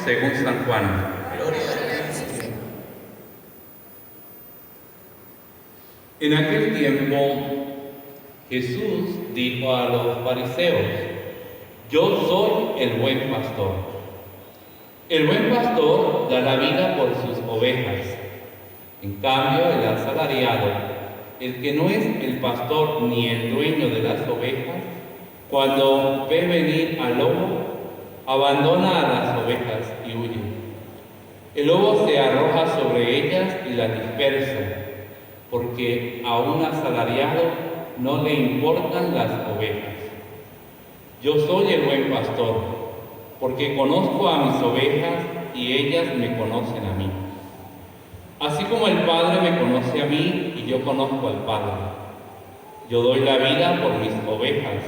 según San Juan. Gloria a ti, Señor. En aquel tiempo, Jesús dijo a los fariseos: Yo soy el buen pastor. El buen pastor da la vida por sus ovejas. En cambio, el asalariado, el que no es el pastor ni el dueño de las ovejas, cuando ve venir al lobo, abandona a las ovejas y huye. El lobo se arroja sobre ellas y las dispersa, porque a un asalariado no le importan las ovejas. Yo soy el buen pastor, porque conozco a mis ovejas y ellas me conocen a mí. Así como el Padre me conoce a mí y yo conozco al Padre. Yo doy la vida por mis ovejas.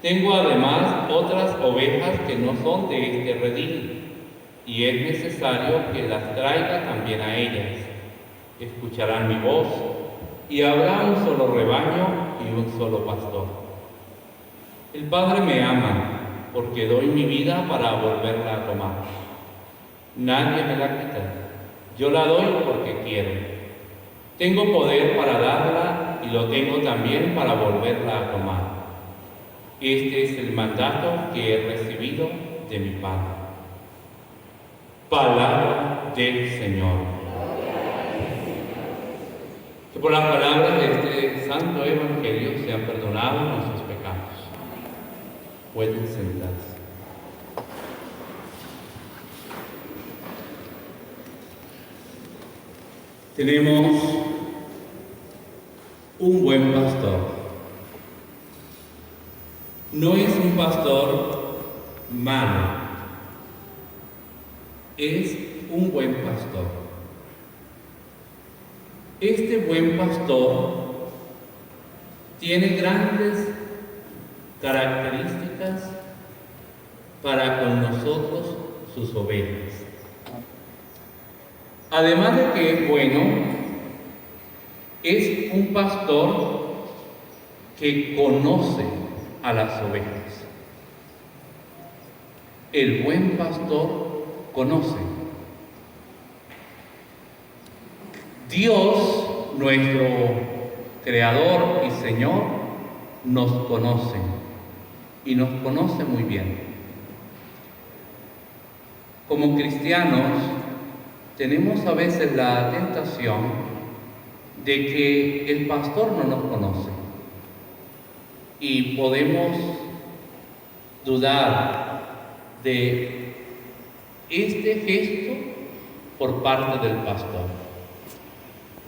Tengo además otras ovejas que no son de este redil, y es necesario que las traiga también a ellas. Escucharán mi voz, y habrá un solo rebaño y un solo pastor. El Padre me ama, porque doy mi vida para volverla a tomar. Nadie me la quita, yo la doy porque quiero. Tengo poder para darla y lo tengo también para volverla a tomar. Este es el mandato que he recibido de mi Padre. Palabra del Señor. Que por las palabras de este santo evangelio sean perdonados nuestros pecados. Pueden sentarse. Tenemos un buen pastor. No es un pastor malo, es un buen pastor. Este buen pastor tiene grandes características para con nosotros, sus ovejas. Además de que es bueno, es un pastor que conoce a las ovejas. El buen pastor conoce. Dios, nuestro Creador y Señor, nos conoce y nos conoce muy bien. Como cristianos, tenemos a veces la tentación de que el pastor no nos conoce y podemos dudar de este gesto por parte del pastor.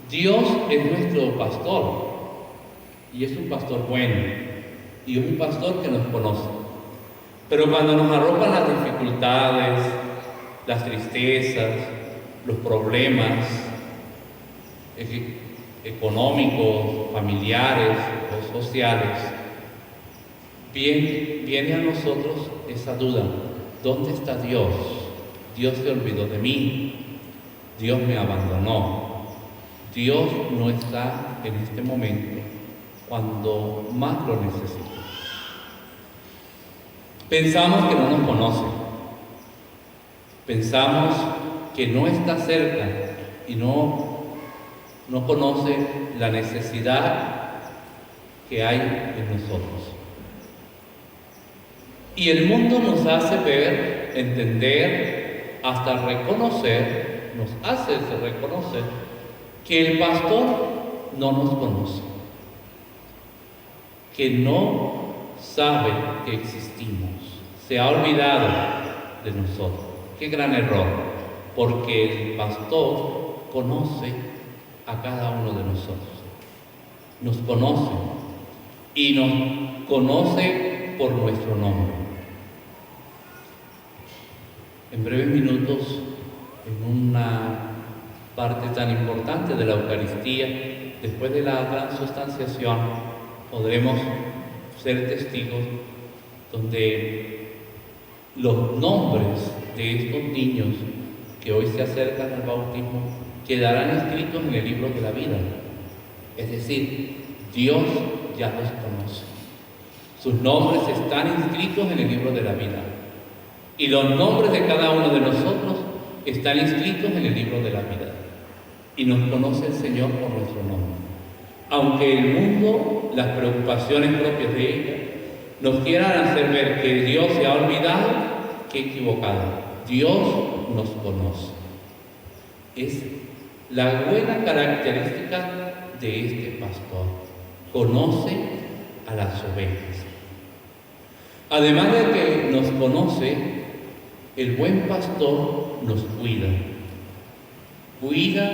Dios es nuestro pastor y es un pastor bueno y es un pastor que nos conoce. Pero cuando nos arropan las dificultades, las tristezas, los problemas económicos, familiares o sociales, viene a nosotros esa duda: ¿dónde está Dios? Dios se olvidó de mí, Dios me abandonó, Dios no está en este momento cuando más lo necesito. Pensamos que no nos conoce, pensamos que no está cerca y no conoce la necesidad que hay en nosotros. Y el mundo nos hace ver, entender, hasta reconocer, nos hace reconocer que el pastor no nos conoce, que no sabe que existimos, se ha olvidado de nosotros. Qué gran error, porque el pastor conoce a cada uno de nosotros, nos conoce y nos conoce por nuestro nombre. En breves minutos, en una parte tan importante de la Eucaristía, después de la transustanciación, podremos ser testigos donde los nombres de estos niños que hoy se acercan al bautismo quedarán escritos en el libro de la vida. Es decir, Dios ya los conoce. Sus nombres están inscritos en el libro de la vida. y los nombres de cada uno de nosotros están inscritos en el libro de la vida. Y nos conoce el Señor por nuestro nombre. Aunque el mundo, las preocupaciones propias de ella, nos quieran hacer ver que Dios se ha olvidado, que equivocado. Dios nos conoce. Es la buena característica de este pastor. Conoce a las ovejas. Además de que nos conoce, el buen pastor nos cuida. Cuida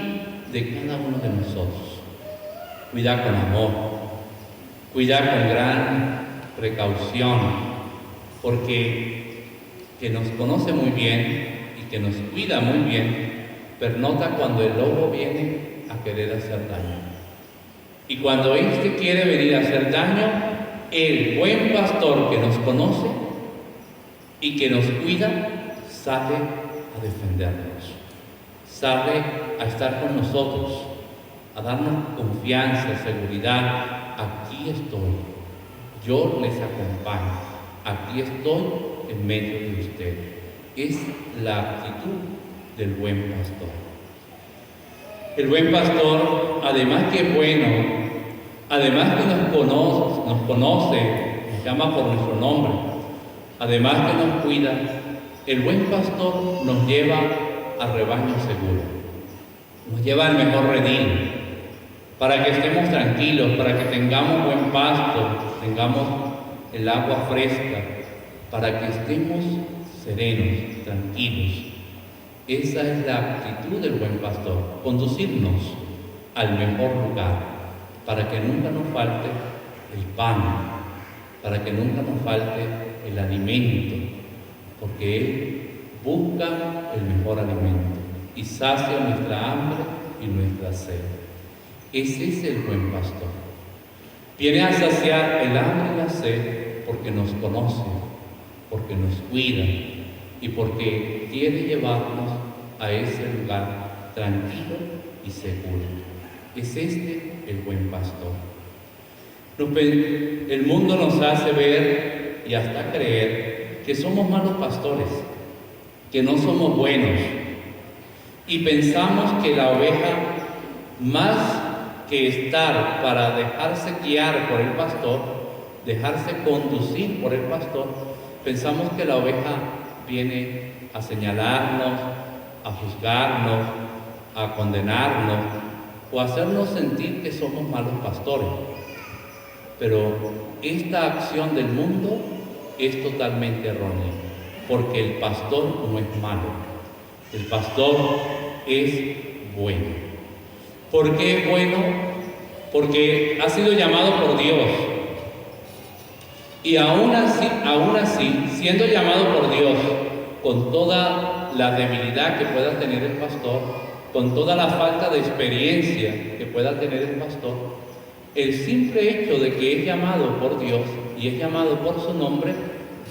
de cada uno de nosotros. Cuida con amor. Cuida con gran precaución. Porque que nos conoce muy bien y que nos cuida muy bien, pernota cuando el lobo viene a querer hacer daño. Y cuando éste quiere venir a hacer daño, el buen pastor que nos conoce y que nos cuida, sale a defendernos, sale a estar con nosotros, a darnos confianza, seguridad. Aquí estoy, yo les acompaño, aquí estoy en medio de ustedes. Es la actitud del buen pastor. El buen pastor, además que es bueno, además que nos conoce, nos llama por nuestro nombre, además que nos cuida, el buen pastor nos lleva al rebaño seguro, nos lleva al mejor redil, para que estemos tranquilos, para que tengamos buen pasto, tengamos el agua fresca, para que estemos serenos, tranquilos. Esa es la actitud del buen pastor, conducirnos al mejor lugar, para que nunca nos falte el pan, para que nunca nos falte el alimento, porque Él busca el mejor alimento y sacia nuestra hambre y nuestra sed. Ese es el buen pastor. Viene a saciar el hambre y la sed porque nos conoce, porque nos cuida y porque quiere llevarnos a ese lugar tranquilo y seguro. Es este el buen pastor. El mundo nos hace ver y hasta creer que somos malos pastores, que no somos buenos, y pensamos que la oveja, más que estar para dejarse guiar por el pastor, dejarse conducir por el pastor, pensamos que la oveja viene a señalarnos, a juzgarnos, a condenarnos o a hacernos sentir que somos malos pastores. Pero esta acción del mundo es totalmente errónea, porque el pastor no es malo, el pastor es bueno. ¿Por qué es bueno? Porque ha sido llamado por Dios. Y aún así, siendo llamado por Dios, con toda la debilidad que pueda tener el pastor, con toda la falta de experiencia que pueda tener el pastor, el simple hecho de que es llamado por Dios y es llamado por su nombre,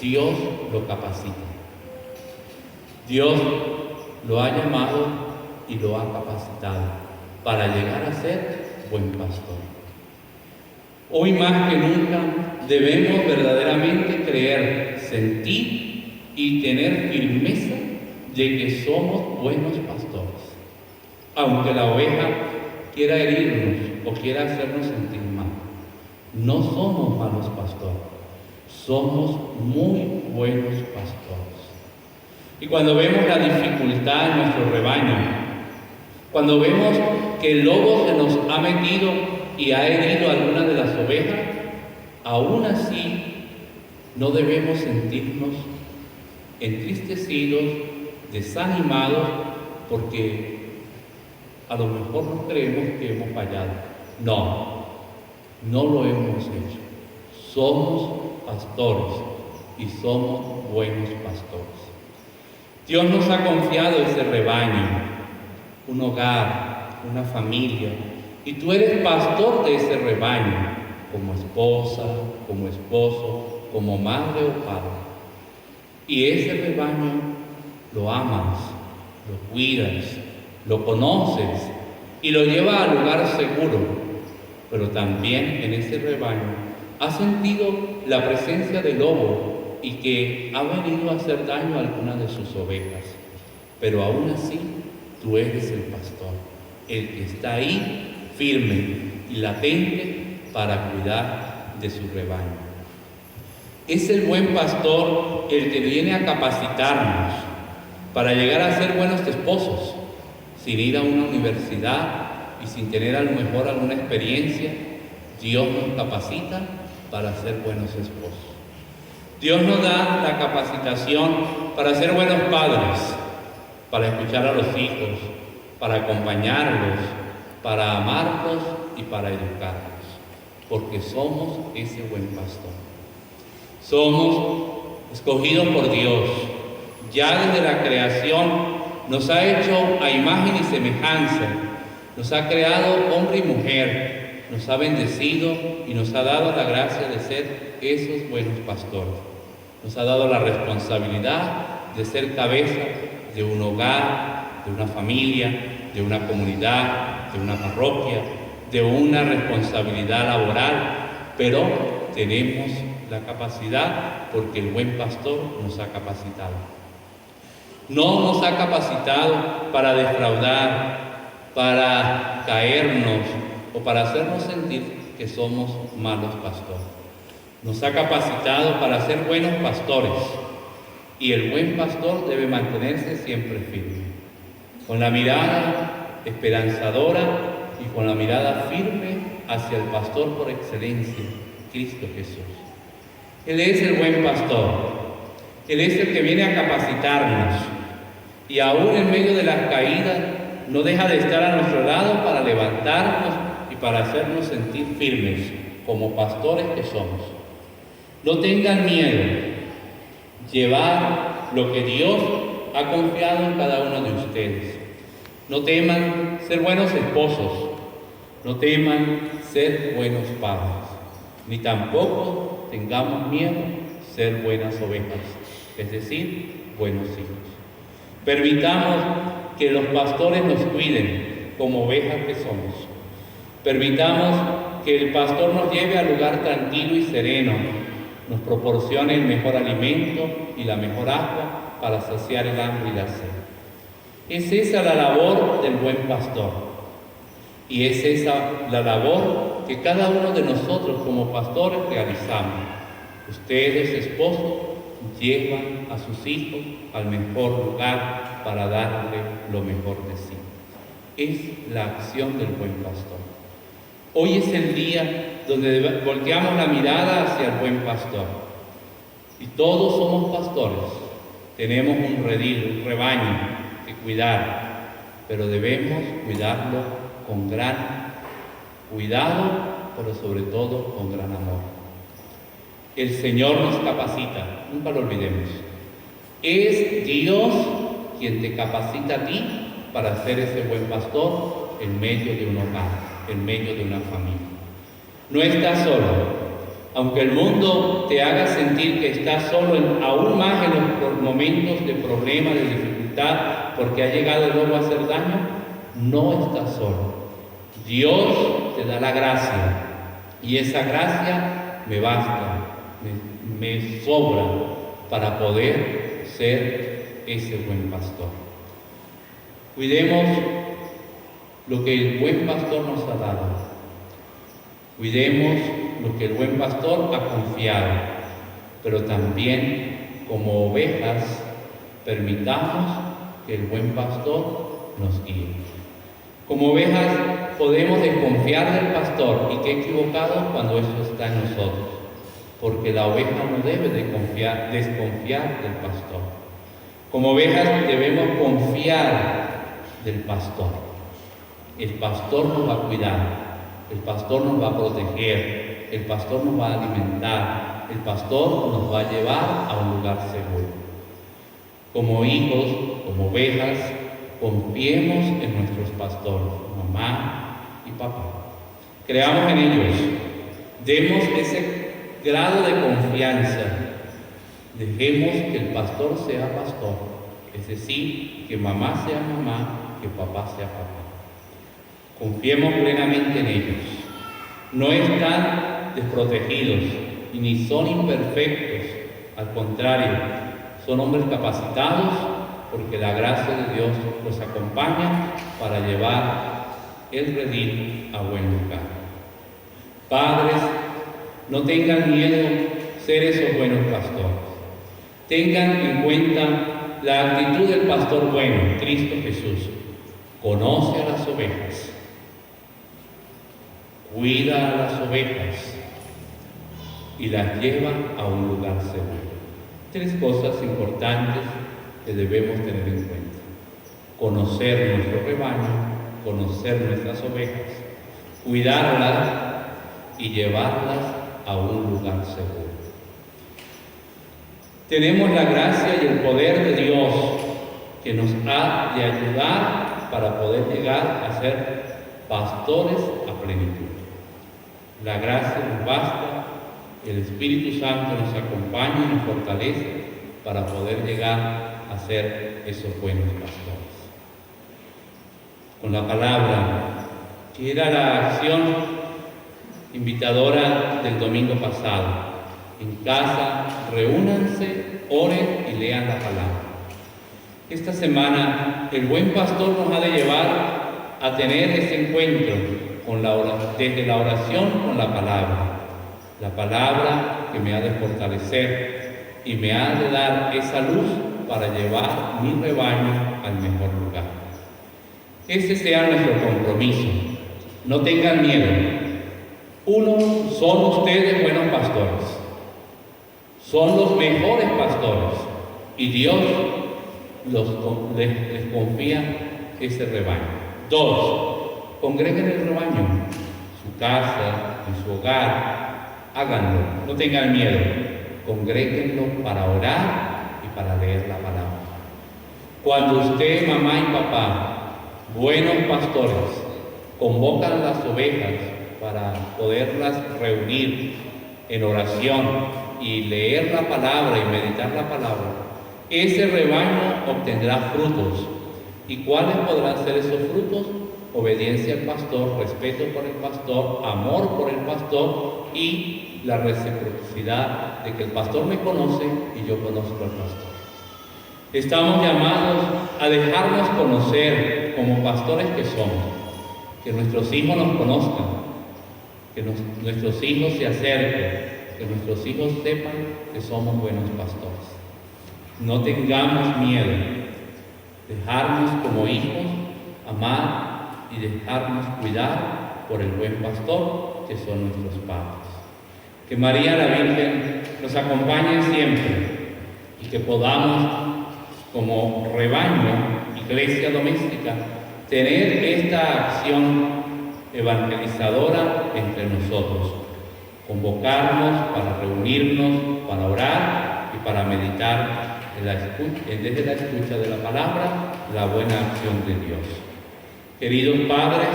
Dios lo capacita. Dios lo ha llamado y lo ha capacitado para llegar a ser buen pastor. Hoy más que nunca debemos verdaderamente creer, sentir y tener firmeza de que somos buenos pastores. Aunque la oveja quiera herirnos o quiera hacernos sentir mal, no somos malos pastores, somos muy buenos pastores. Y cuando vemos la dificultad en nuestro rebaño, cuando vemos que el lobo se nos ha metido y ha herido a alguna de las ovejas, aún así no debemos sentirnos entristecidos, desanimados, porque a lo mejor nos creemos que hemos fallado. No, no lo hemos hecho. Somos pastores y somos buenos pastores. Dios nos ha confiado ese rebaño, un hogar, una familia, y tú eres pastor de ese rebaño, como esposa, como esposo, como madre o padre. Y ese rebaño lo amas, lo cuidas, lo conoces y lo llevas al lugar seguro. Pero también en ese rebaño has sentido la presencia del lobo y que ha venido a hacer daño a alguna de sus ovejas. Pero aún así, tú eres el pastor, el que está ahí firme y latente para cuidar de su rebaño. Es el buen pastor el que viene a capacitarnos para llegar a ser buenos esposos, sin ir a una universidad y sin tener a lo mejor alguna experiencia. Dios nos capacita para ser buenos esposos. Dios nos da la capacitación para ser buenos padres, para escuchar a los hijos, para acompañarlos, para amarlos y para educarlos, porque somos ese buen pastor. Somos escogidos por Dios. Ya desde la creación nos ha hecho a imagen y semejanza, nos ha creado hombre y mujer, nos ha bendecido y nos ha dado la gracia de ser esos buenos pastores. Nos ha dado la responsabilidad de ser cabeza de un hogar, de una familia, de una comunidad, de una parroquia, de una responsabilidad laboral, pero tenemos la capacidad porque el buen pastor nos ha capacitado. No nos ha capacitado para defraudar, para caernos o para hacernos sentir que somos malos pastores. Nos ha capacitado para ser buenos pastores, y el buen pastor debe mantenerse siempre firme, con la mirada esperanzadora y con la mirada firme hacia el pastor por excelencia, Cristo Jesús. Él es el buen pastor, Él es el que viene a capacitarnos, y aún en medio de las caídas no deja de estar a nuestro lado para levantarnos y para hacernos sentir firmes como pastores que somos. No tengan miedo, llevar lo que Dios ha confiado en cada uno de ustedes. No teman ser buenos esposos, no teman ser buenos padres, ni tampoco tengamos miedo ser buenas ovejas, es decir, buenos hijos. Permitamos que los pastores nos cuiden como ovejas que somos. Permitamos que el pastor nos lleve al lugar tranquilo y sereno, nos proporcione el mejor alimento y la mejor agua para saciar el hambre y la sed. Es esa la labor del buen pastor, y es esa la labor que cada uno de nosotros como pastores realizamos. Ustedes, esposos, llevan a sus hijos al mejor lugar para darle lo mejor de sí. Es la acción del buen pastor. Hoy es el día donde volteamos la mirada hacia el buen pastor. Y todos somos pastores. Tenemos un redil, un rebaño que cuidar, pero debemos cuidarlo con gran cuidado, pero sobre todo con gran amor. El Señor nos capacita, nunca lo olvidemos. Es Dios quien te capacita a ti para ser ese buen pastor en medio de un hogar, en medio de una familia. No estás solo. Aunque el mundo te haga sentir que estás solo, aún más en los momentos de problema, de dificultad, porque ha llegado el lobo a hacer daño, no estás solo. Dios te da la gracia, y esa gracia me basta, me sobra para poder ser ese buen pastor. Cuidemos lo que el buen pastor nos ha dado. Cuidemos lo que el buen pastor ha confiado, pero también como ovejas permitamos que el buen pastor nos guíe. Como ovejas podemos desconfiar del pastor, y qué equivocado cuando eso está en nosotros, porque la oveja no debe desconfiar del pastor. Como ovejas debemos confiar del pastor. El pastor nos va a cuidar, el pastor nos va a proteger, el pastor nos va a alimentar, el pastor nos va a llevar a un lugar seguro. Como hijos, como ovejas, confiemos en nuestros pastores, mamá y papá. Creamos en ellos, demos ese grado de confianza. Dejemos que el pastor sea pastor, es decir, que mamá sea mamá, que papá sea papá. Confiemos plenamente en ellos. No están desprotegidos y ni son imperfectos, Al contrario, son hombres capacitados porque la gracia de Dios los acompaña para llevar el redil a buen lugar. Padres, no tengan miedo ser esos buenos pastores. Tengan en cuenta la actitud del pastor bueno, Cristo Jesús. Conoce a las ovejas, cuida a las ovejas y las lleva a un lugar seguro. 3 cosas importantes que debemos tener en cuenta: conocer nuestro rebaño, conocer nuestras ovejas, cuidarlas y llevarlas a un lugar seguro. Tenemos la gracia y el poder de Dios que nos ha de ayudar para poder llegar a ser pastores a plenitud. La gracia nos basta, el Espíritu Santo nos acompaña y nos fortalece para poder llegar a ser esos buenos pastores. Con la palabra, que era la acción invitadora del domingo pasado. En casa, reúnanse, oren y lean la palabra. Esta semana, el buen pastor nos ha de llevar a tener ese encuentro desde la oración con la palabra que me ha de fortalecer y me ha de dar esa luz para llevar mi rebaño al mejor lugar. Ese sea nuestro compromiso. No tengan miedo. 1, son ustedes buenos pastores. Son los mejores pastores. Y Dios les confía ese rebaño. 2, congreguen el rebaño. En su casa, en su hogar, háganlo. No tengan miedo. Congréguenlo para orar y para leer la palabra. Cuando usted, mamá y papá, buenos pastores, convocan las ovejas para poderlas reunir en oración y leer la palabra y meditar la palabra, ese rebaño obtendrá frutos. ¿Y cuáles podrán ser esos frutos? Obediencia al pastor, respeto por el pastor, amor por el pastor y la reciprocidad de que el pastor me conoce y yo conozco al pastor. Estamos llamados a dejarnos conocer como pastores que somos, que nuestros hijos nos conozcan, que nuestros hijos se acerquen, que nuestros hijos sepan que somos buenos pastores. No tengamos miedo, dejarnos como hijos amar y dejarnos cuidar por el buen pastor que son nuestros padres. Que María la Virgen nos acompañe siempre y que podamos, como rebaño, iglesia doméstica, tener esta acción evangelizadora entre nosotros, convocarnos para reunirnos, para orar y para meditar desde la escucha de la palabra, la buena acción de Dios. Queridos padres,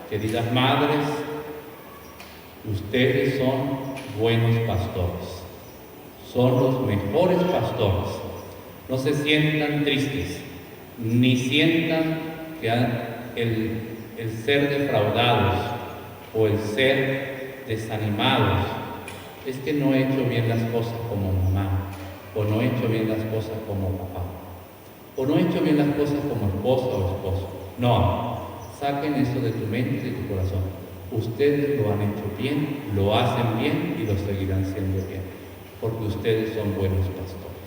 queridas madres, ustedes son buenos pastores, son los mejores pastores. No se sientan tristes, ni sientan que el ser defraudados o el ser desanimados es que no he hecho bien las cosas como mamá, o no he hecho bien las cosas como papá, o no he hecho bien las cosas como esposa o esposo. No, saquen eso de tu mente y de tu corazón. Ustedes lo han hecho bien, lo hacen bien y lo seguirán siendo bien, porque ustedes son buenos pastores.